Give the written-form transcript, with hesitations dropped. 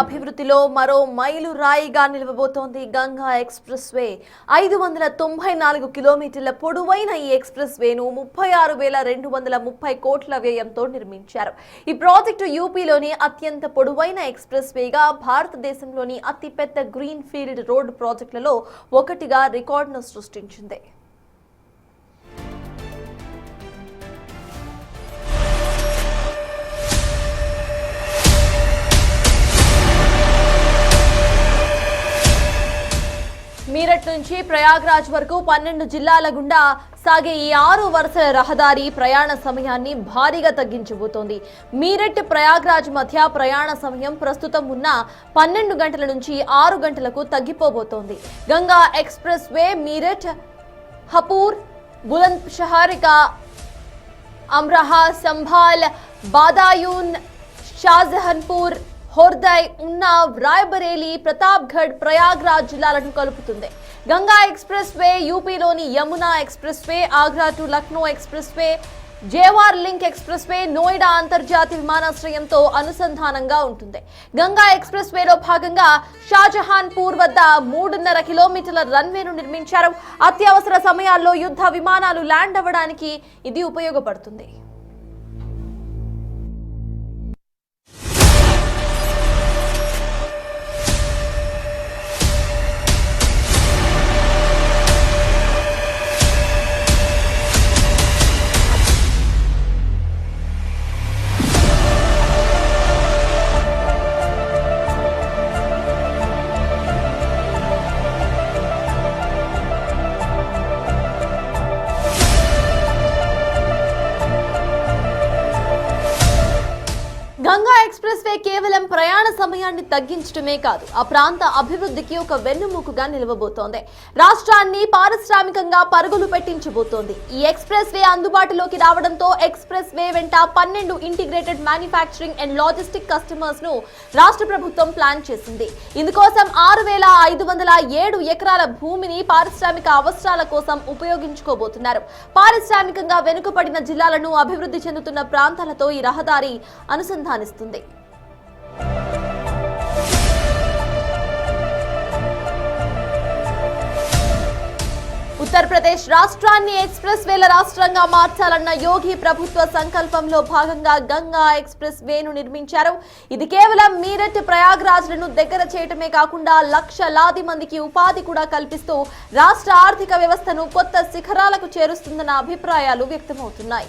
అభివృద్ధిలో మరో మైలు రాయిగా నిలవబోతోంది గంగా ఎక్స్ప్రెస్ వే. 594 కిలోమీటర్ల పొడవైన ఈ ఎక్స్ప్రెస్ వేను 36,230 కోట్ల వ్యయంతో నిర్మించారు. ఈ ప్రాజెక్టు యూపీలోని అత్యంత పొడవైన ఎక్స్ప్రెస్ వేగా, భారతదేశంలోని అతిపెద్ద గ్రీన్ ఫీల్డ్ రోడ్ ప్రాజెక్టులలో ఒకటిగా రికార్డును సృష్టించింది. మీరట్ నుంచి ప్రయాగ్రాజ్ వరకు 12 జిల్లాల గుండా సాగే ఈ 6 వరుసల రహదారి ప్రయాణ సమయాన్ని భారీగా తగ్గించబోతోంది. మీరట్ ప్రయాగ్రాజ్ మధ్య ప్రయాణ సమయం ప్రస్తుతం ఉన్న 12 గంటల నుంచి 6 గంటలకు తగ్గిపోబోతోంది. గంగా ఎక్స్ప్రెస్ వే మీరట్, హపూర్, బులంద్ షహర్, అమ్రాహా, సంభాల్, బాదాయూన్, షాజహాన్పూర్, హోర్దై, ఉన్నావ్, రాయ్బరేలీ, ప్రతాప్గఢ్, ప్రయాగ్రాజ్ జిల్లాలను కలుపుతుంది. గంగా ఎక్స్ప్రెస్ వే యూపీలోని Yamuna expressway, Agra to Lucknow expressway, Jewar link expressway, Noida అంతర్జాతీయ విమానాశ్రయంతో అనుసంధానంగా ఉంటుంది. గంగా ఎక్స్ప్రెస్ వేలో భాగంగా షాజహాన్పూర్ వద్ద 3.5 కిలోమీటర్ల రన్వేను నిర్మించారు. అత్యవసర సమయాల్లో యుద్ధ విమానాలు ల్యాండ్ అవ్వడానికి ఇది ఉపయోగపడుతుంది. గంగా ఎక్స్ప్రెస్ వే కేవలం ప్రయాణ సమయాన్ని తగ్గించడమే కాదు, ఆ ప్రాంత అభివృద్ధికి ఒక వెన్నుముకగా నిలవబోతోంది. రాష్ట్రాన్ని పారిశ్రామికంగా పరుగులు పెట్టించబోతోంది. ఈ ఎక్స్ప్రెస్ వే అందుబాటులోకి రావడంతో ఎక్స్ప్రెస్ వే వెంట 12 integrated manufacturing and logistic customers ను రాష్ట్ర ప్రభుత్వం ప్లాన్ చేసింది. ఇందుకోసం 6,507 ఎకరాల భూమిని పారిశ్రామిక అవసరాల కోసం ఉపయోగించుకోబోతున్నారు. పారిశ్రామికంగా వెనుకబడిన జిల్లాలను అభివృద్ధి చెందుతున్న ప్రాంతాలతో ఈ రహదారి అనుసంధానిస్తుంది. ఉత్తరప్రదేశ్ రాష్ట్రాన్ని ఎక్స్ప్రెస్ వేల రాష్ట్రంగా మార్చాలన్న యోగి ప్రభుత్వ సంకల్పంలో భాగంగా గంగా ఎక్స్ప్రెస్ వేను నిర్మించారు. ఇది కేవలం మీరట్, ప్రయాగ్రాజ్లను దగ్గర చేయటమే కాకుండా లక్షలాది మందికి ఉపాధి కూడా కల్పిస్తూ రాష్ట్ర ఆర్థిక వ్యవస్థను కొత్త శిఖరాలకు చేరుస్తుందన్న అభిప్రాయాలు వ్యక్తమవుతున్నాయి.